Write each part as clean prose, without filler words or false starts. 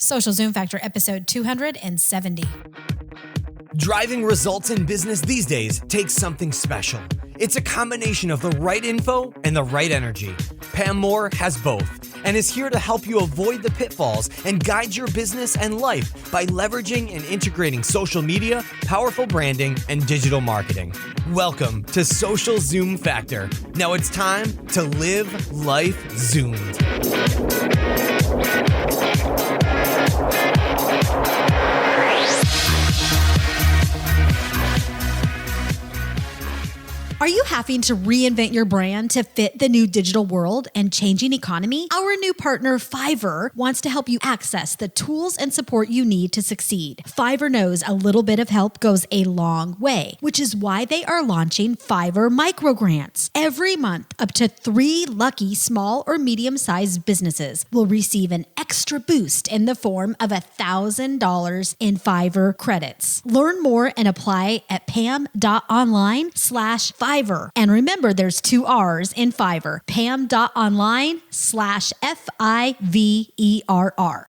Social Zoom Factor, episode 270. Driving results in business these days takes something special. It's a combination of the right info and the right energy. Pam Moore has both and is here to help you avoid the pitfalls and guide your business and life by leveraging and integrating social media, powerful branding, and digital marketing. Welcome to Social Zoom Factor. Now it's time to live life zoomed. Are you having to reinvent your brand to fit the new digital world and changing economy? Our new partner, Fiverr, wants to help you access the tools and support you need to succeed. Fiverr knows a little bit of help goes a long way, which is why they are launching Fiverr micro grants. Every month, up to 3 lucky small or medium-sized businesses will receive an extra boost in the form of $1,000 in Fiverr credits. Learn more and apply at pam.online/Fiverr. And remember, there's 2 R's in Fiverr. pam.online/Fiverr.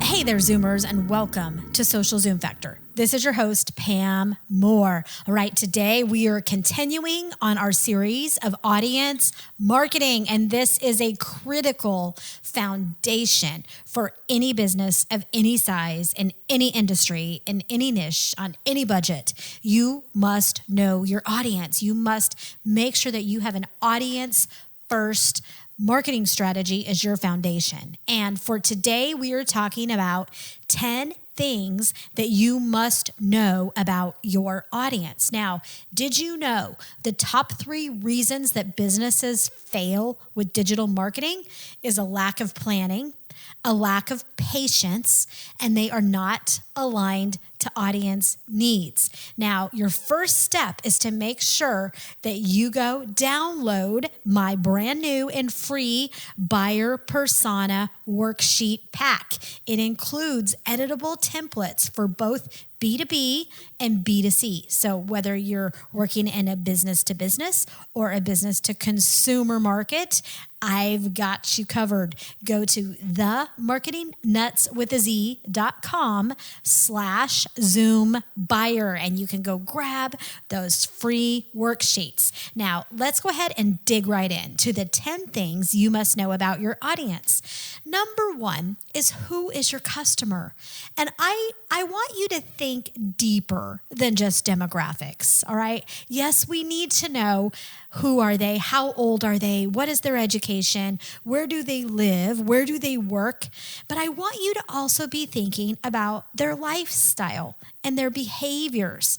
Hey there, Zoomers, and welcome to Social Zoom Factor. This is your host, Pam Moore. All right, today we are continuing on our series of audience marketing, and this is a critical foundation for any business of any size, in any industry, in any niche, on any budget. You must know your audience. You must make sure that you have an audience first marketing strategy as your foundation. And for today, we are talking about 10 things that you must know about your audience. Now, did you know the top 3 reasons that businesses fail with digital marketing is a lack of planning, a lack of patience, and they are not aligned to audience needs. Now, your first step is to make sure that you go download my brand new and free buyer persona worksheet pack. It includes editable templates for both B2B and B2C. So whether you're working in a business to business or a business to consumer market, I've got you covered. Go to themarketingnutswithaz.com/Zoom buyer, and you can go grab those free worksheets. Now, let's go ahead and dig right in to the 10 things you must know about your audience. Number 1 is, who is your customer? And I want you to think deeper than just demographics, all right? Yes, we need to know, who are they? How old are they? What is their education? Where do they live? Where do they work? But I want you to also be thinking about their lifestyle and their behaviors,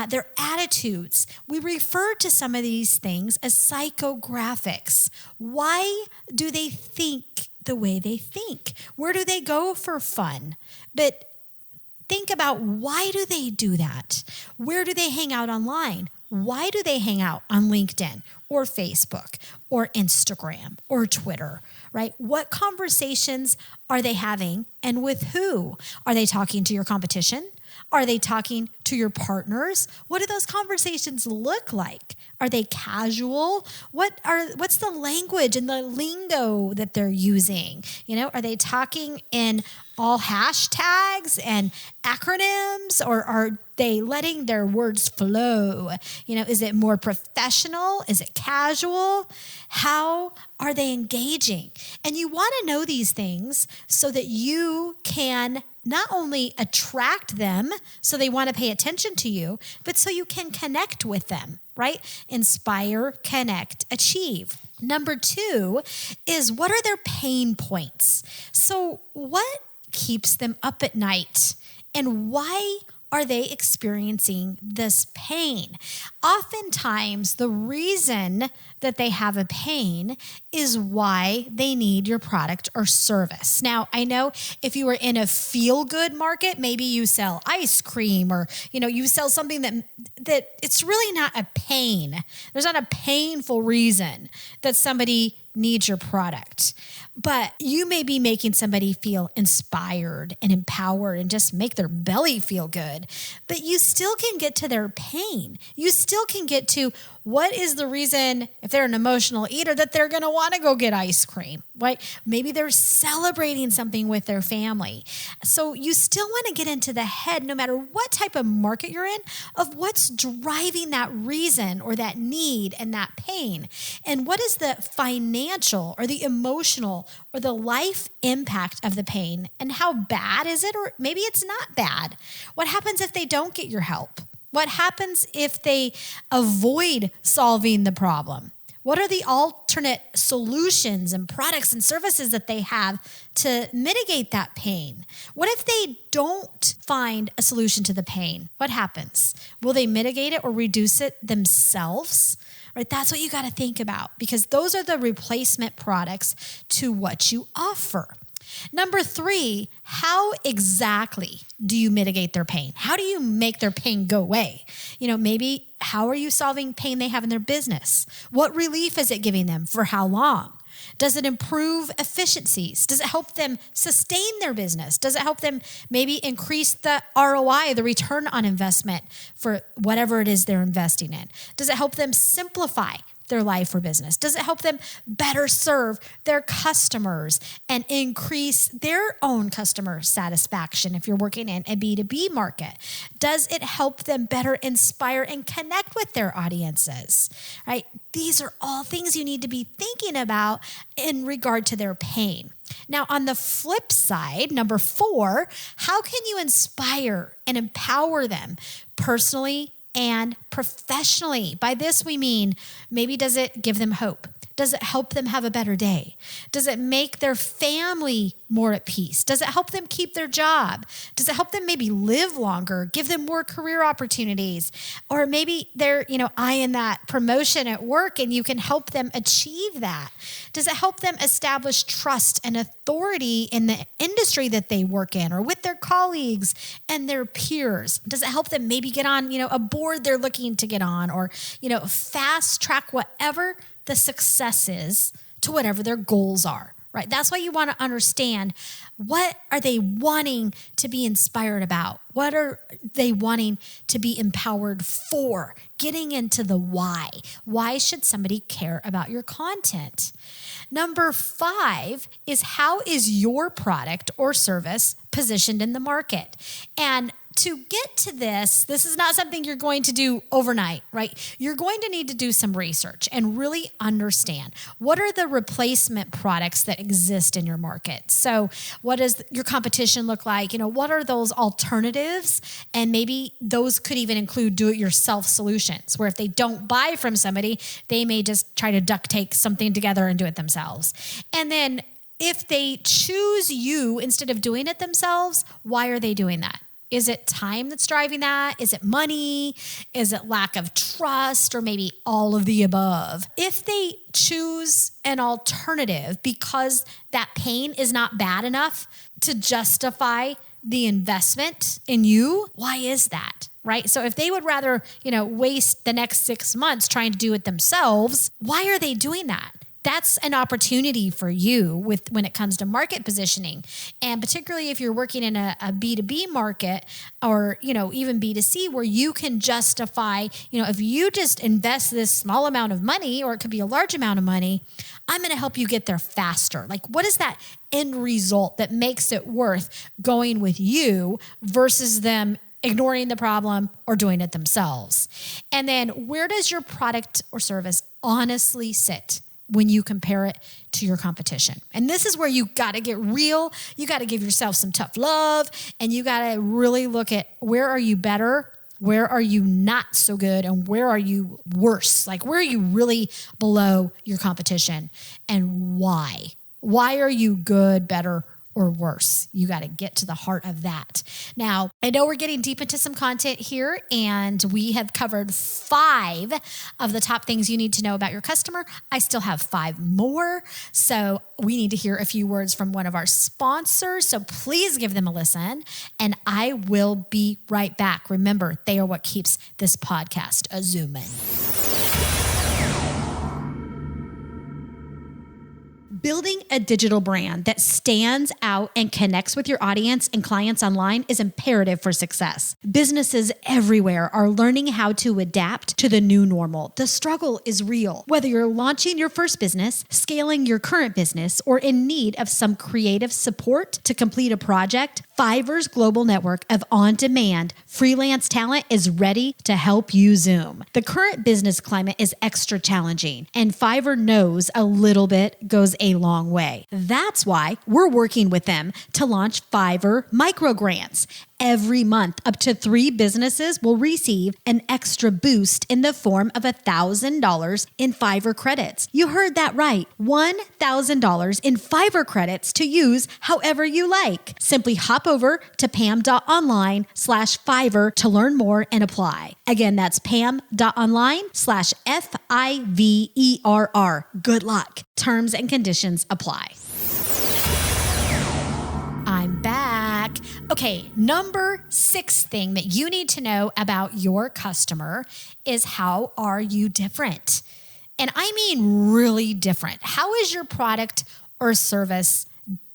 their attitudes. We refer to some of these things as psychographics. Why do they think the way they think? Where do they go for fun? But think about, why do they do that? Where do they hang out online? Why do they hang out on LinkedIn or Facebook or Instagram or Twitter, right? What conversations are they having, and with who? Are they talking to your competition? Are they talking to your partners? What do those conversations look like? Are they casual? What's the language and the lingo that they're using? Are they talking in all hashtags and acronyms, or are they letting their words flow? Is it more professional? Is it casual? How are they engaging? And you want to know these things so that you can not only attract them so they want to pay attention to you, but so you can connect with them, right? Inspire, connect, achieve. Number 2 is, what are their pain points? So what keeps them up at night, and why are they experiencing this pain? Oftentimes, the reason that they have a pain is why they need your product or service. Now, I know if you are in a feel-good market, maybe you sell ice cream, or you sell something that it's really not a pain. There's not a painful reason that somebody needs your product. but you may be making somebody feel inspired and empowered and just make their belly feel good. But you still can get to their pain. You still can get to what is the reason, if they're an emotional eater, that they're going to want to go get ice cream, right? Maybe they're celebrating something with their family. So you still want to get into the head, no matter what type of market you're in, of what's driving that reason or that need and that pain. And what is the financial or the emotional or the life impact of the pain, and how bad is it? Or maybe it's not bad. What happens if they don't get your help? What happens if they avoid solving the problem? What are the alternate solutions and products and services that they have to mitigate that pain? What if they don't find a solution to the pain? What happens? Will they mitigate it or reduce it themselves? Right? That's what you got to think about, because those are the replacement products to what you offer. Number 3, how exactly do you mitigate their pain? How do you make their pain go away? Maybe how are you solving pain they have in their business? What relief is it giving them? For how long? Does it improve efficiencies? Does it help them sustain their business? Does it help them maybe increase the ROI, the return on investment for whatever it is they're investing in? Does it help them simplify their life or business? Does it help them better serve their customers and increase their own customer satisfaction if you're working in a B2B market? Does it help them better inspire and connect with their audiences, right? These are all things you need to be thinking about in regard to their pain. Now, on the flip side, number 4, how can you inspire and empower them personally and professionally? By this, we mean, maybe does it give them hope? Does it help them have a better day? Does it make their family more at peace? Does it help them keep their job? Does it help them maybe live longer, give them more career opportunities? Or maybe they're, eyeing that promotion at work and you can help them achieve that. Does it help them establish trust and authority in the industry that they work in or with their colleagues and their peers? Does it help them maybe get on, a board they're looking to get on, or, fast track whatever the success is to whatever their goals are, right? That's why you want to understand, what are they wanting to be inspired about? What are they wanting to be empowered for? Getting into the why. Why should somebody care about your content? Number 5 is, how is your product or service positioned in the market? And to get to this is not something you're going to do overnight, right? You're going to need to do some research and really understand, what are the replacement products that exist in your market? So what does your competition look like? What are those alternatives? And maybe those could even include do-it-yourself solutions, where if they don't buy from somebody, they may just try to duct tape something together and do it themselves. And then if they choose you instead of doing it themselves, why are they doing that? Is it time that's driving that? Is it money? Is it lack of trust? Or maybe all of the above? If they choose an alternative because that pain is not bad enough to justify the investment in you, why is that? Right? So if they would rather, waste the next 6 months trying to do it themselves, why are they doing that? That's an opportunity for you when it comes to market positioning. And particularly if you're working in a B2B market, or, even B2C, where you can justify, if you just invest this small amount of money, or it could be a large amount of money, I'm going to help you get there faster. Like, what is that end result that makes it worth going with you versus them ignoring the problem or doing it themselves? And then, where does your product or service honestly sit when you compare it to your competition? And this is where you got to get real. You got to give yourself some tough love, and you got to really look at, where are you better? Where are you not so good? And where are you worse? Like, where are you really below your competition, and why? Why are you good, better, or worse? You got to get to the heart of that. Now, I know we're getting deep into some content here, and we have covered 5 of the top things you need to know about your customer. I still have 5 more. So we need to hear a few words from one of our sponsors. So please give them a listen, and I will be right back. Remember, they are what keeps this podcast a zooming. Building a digital brand that stands out and connects with your audience and clients online is imperative for success. Businesses everywhere are learning how to adapt to the new normal. The struggle is real. Whether you're launching your first business, scaling your current business, or in need of some creative support to complete a project, Fiverr's global network of on-demand freelance talent is ready to help you Zoom. The current business climate is extra challenging, and Fiverr knows a little bit goes a long way. That's why we're working with them to launch Fiverr micro grants. Every month, up to 3 businesses will receive an extra boost in the form of $1,000 in Fiverr credits. You heard that right. $1,000 in Fiverr credits to use however you like. Simply hop over to pam.online/Fiverr to learn more and apply. Again, that's pam.online/FIVERR. Good luck. Terms and conditions apply. I'm back. Okay, number 6 thing that you need to know about your customer is how are you different? And I mean really different. How is your product or service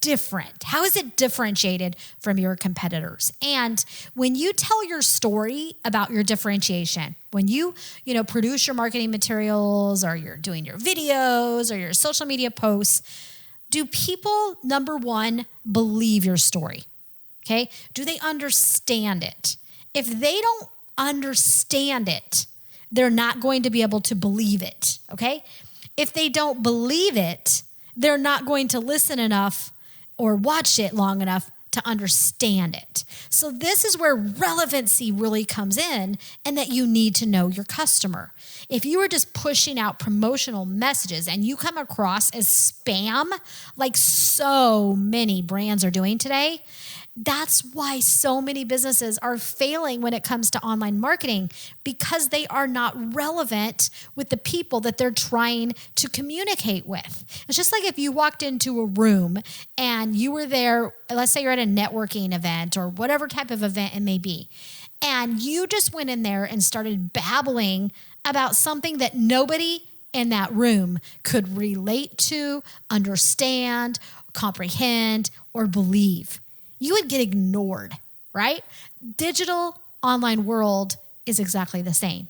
different? How is it differentiated from your competitors? And when you tell your story about your differentiation, when you produce your marketing materials or you're doing your videos or your social media posts, do people, number one, believe your story? Okay. Do they understand it? If they don't understand it, they're not going to be able to believe it. Okay. If they don't believe it, they're not going to listen enough or watch it long enough to understand it. So this is where relevancy really comes in, and that you need to know your customer. If you are just pushing out promotional messages and you come across as spam, like so many brands are doing today, that's why so many businesses are failing when it comes to online marketing, because they are not relevant with the people that they're trying to communicate with. It's just like if you walked into a room and you were there, let's say you're at a networking event or whatever type of event it may be, and you just went in there and started babbling about something that nobody in that room could relate to, understand, comprehend, or believe. You would get ignored, right? Digital online world is exactly the same.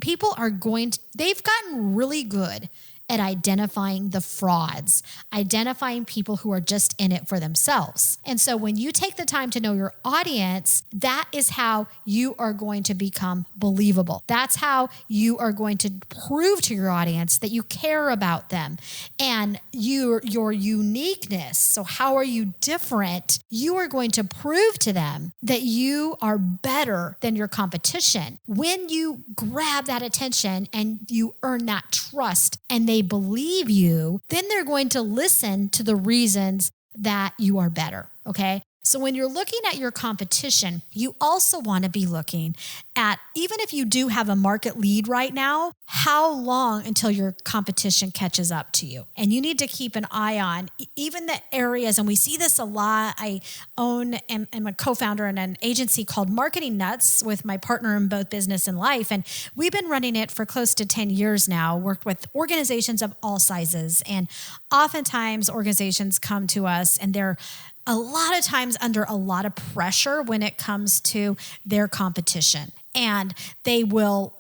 People are they've gotten really good at identifying the frauds, identifying people who are just in it for themselves. And so when you take the time to know your audience, that is how you are going to become believable. That's how you are going to prove to your audience that you care about them and your uniqueness. So how are you different? You are going to prove to them that you are better than your competition. When you grab that attention and you earn that trust and they believe you, then they're going to listen to the reasons that you are better, okay? So when you're looking at your competition, you also want to be looking at, even if you do have a market lead right now, how long until your competition catches up to you? And you need to keep an eye on even the areas, and we see this a lot. I own and am a co-founder in an agency called Marketing Nuts with my partner in both business and life. And we've been running it for close to 10 years now, worked with organizations of all sizes. And oftentimes organizations come to us and they're a lot of times under a lot of pressure when it comes to their competition. And they will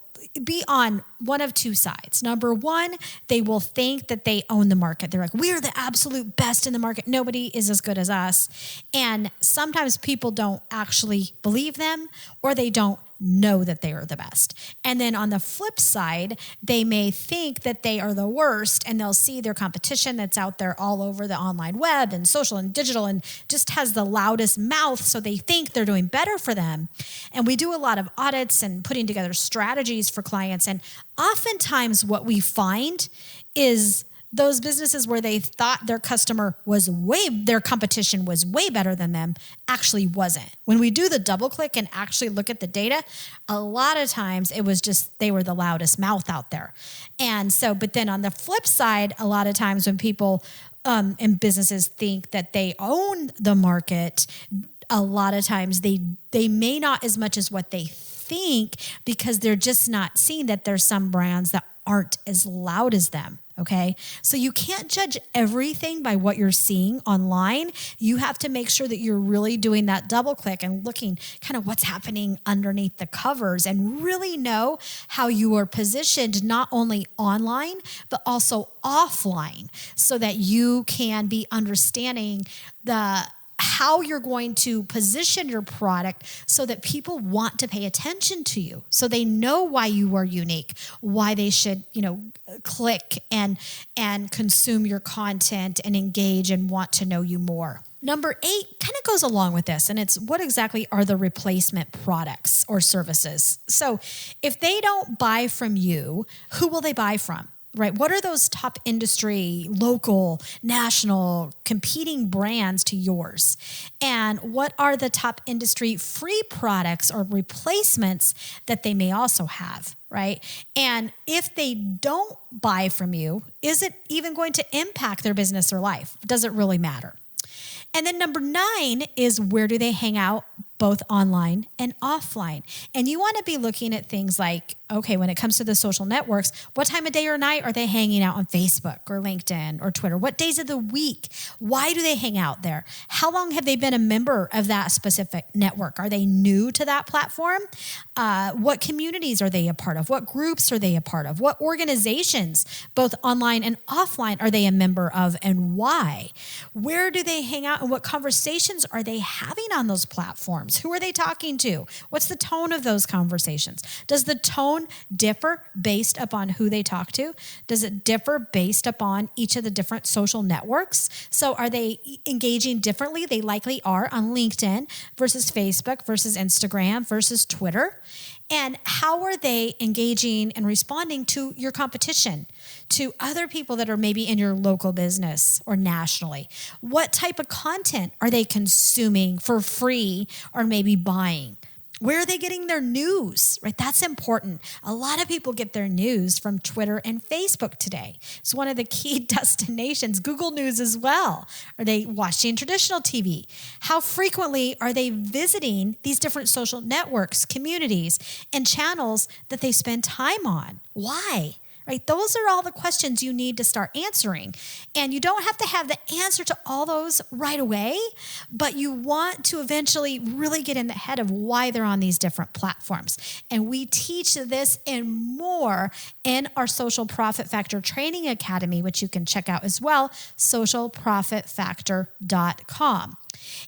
be on one of two sides. Number one, they will think that they own the market. They're like, we're the absolute best in the market. Nobody is as good as us. And sometimes people don't actually believe them, or they don't know that they are the best. And then on the flip side, they may think that they are the worst, and they'll see their competition that's out there all over the online web and social and digital and just has the loudest mouth. So they think they're doing better for them. And we do a lot of audits and putting together strategies for clients. And oftentimes what we find is those businesses where they thought their their competition was way better than them actually wasn't. When we do the double click and actually look at the data, a lot of times it was just, they were the loudest mouth out there. And so, but then on the flip side, a lot of times when people and businesses think that they own the market, a lot of times they may not as much as what they think, because they're just not seeing that there's some brands that aren't as loud as them. Okay. So you can't judge everything by what you're seeing online. You have to make sure that you're really doing that double click and looking kind of what's happening underneath the covers and really know how you are positioned not only online, but also offline so that you can be understanding how you're going to position your product so that people want to pay attention to you, so they know why you are unique, why they should, click and consume your content and engage and want to know you more. Number 8 kind of goes along with this, and it's what exactly are the replacement products or services? So if they don't buy from you, who will they buy from? Right? What are those top industry, local, national, competing brands to yours? And what are the top industry free products or replacements that they may also have? Right? And if they don't buy from you, is it even going to impact their business or life? Does it really matter? And then number 9 is where do they hang out, both online and offline? And you want to be looking at things like, okay, when it comes to the social networks, what time of day or night are they hanging out on Facebook or LinkedIn or Twitter? What days of the week? Why do they hang out there? How long have they been a member of that specific network? Are they new to that platform? What communities are they a part of? What groups are they a part of? What organizations, both online and offline, are they a member of, and why? Where do they hang out, and what conversations are they having on those platforms? Who are they talking to? What's the tone of those conversations? Does the tone differ based upon who they talk to? Does it differ based upon each of the different social networks? So are they engaging differently? They likely are on LinkedIn versus Facebook versus Instagram versus Twitter. And how are they engaging and responding to your competition, to other people that are maybe in your local business or nationally? What type of content are they consuming for free or maybe buying? Where are they getting their news, right? That's important. A lot of people get their news from Twitter and Facebook today. It's one of the key destinations. Google News as well. Are they watching traditional TV? How frequently are they visiting these different social networks, communities, and channels that they spend time on? Why? Right? Those are all the questions you need to start answering. And you don't have to have the answer to all those right away, but you want to eventually really get in the head of why they're on these different platforms. And we teach this and more in our Social Profit Factor Training Academy, which you can check out as well, socialprofitfactor.com.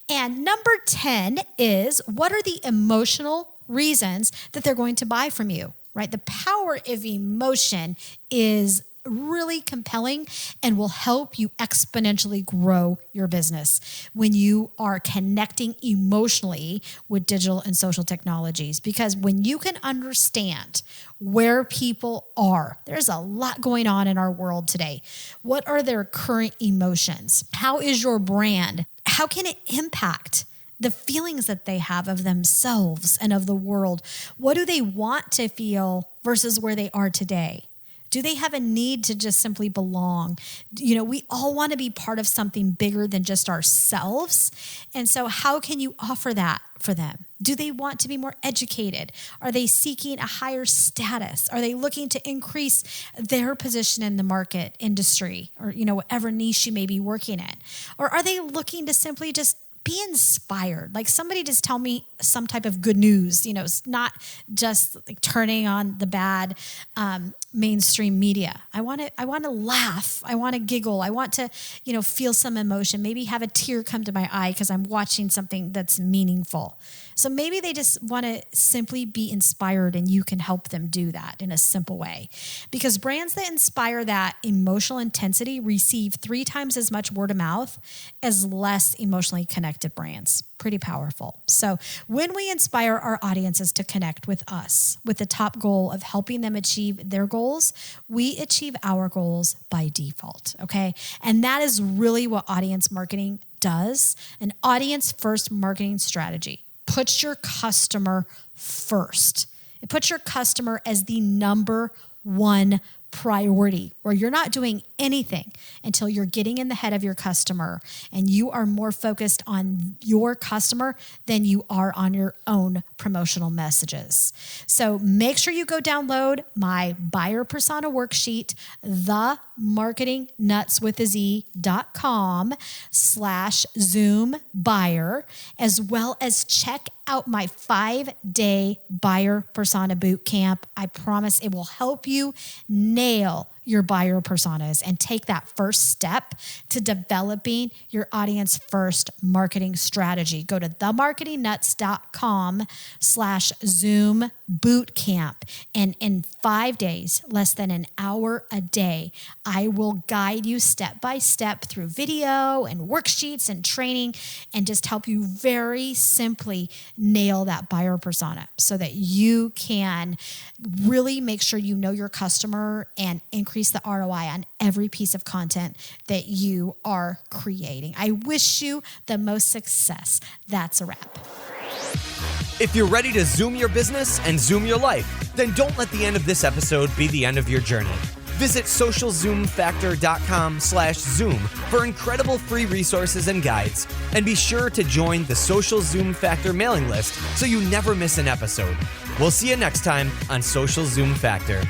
And number 10 is, what are the emotional reasons that they're going to buy from you? Right? The power of emotion is really compelling and will help you exponentially grow your business when you are connecting emotionally with digital and social technologies. Because when you can understand where people are, there's a lot going on in our world today. What are their current emotions? How is your brand? How can it impact the feelings that they have of themselves and of the world? What do they want to feel versus where they are today? Do they have a need to just simply belong? We all want to be part of something bigger than just ourselves. And so how can you offer that for them? Do they want to be more educated? Are they seeking a higher status? Are they looking to increase their position in the market, industry, or, whatever niche you may be working in? Or are they looking to simply just be inspired? Like, somebody just tell me some type of good news, it's not just like turning on the bad mainstream media. I want to laugh. I want to giggle. I want to, feel some emotion, maybe have a tear come to my eye because I'm watching something that's meaningful. So maybe they just want to simply be inspired, and you can help them do that in a simple way. Because brands that inspire that emotional intensity receive 3 times as much word of mouth as less emotionally connected brands. Pretty powerful. So when we inspire our audiences to connect with us with the top goal of helping them achieve their goals, we achieve our goals by default, okay? And that is really what audience marketing does. An audience-first marketing strategy puts your customer first. It puts your customer as the number one priority, where you're not doing anything until you're getting in the head of your customer and you are more focused on your customer than you are on your own promotional messages. So make sure you go download my buyer persona worksheet, the themarketingnutswithaz.com/Zoom buyer, as well as check out my 5-day buyer persona boot camp. I promise it will help you nail your buyer personas and take that first step to developing your audience first marketing strategy. Go to themarketingnuts.com/Zoom bootcamp. And in 5 days, less than an hour a day, I will guide you step by step through video and worksheets and training and just help you very simply nail that buyer persona so that you can really make sure you know your customer and increase the ROI on every piece of content that you are creating. I wish you the most success. That's a wrap. If you're ready to Zoom your business and Zoom your life, then don't let the end of this episode be the end of your journey. Visit socialzoomfactor.com/Zoom for incredible free resources and guides. And be sure to join the Social Zoom Factor mailing list so you never miss an episode. We'll see you next time on Social Zoom Factor.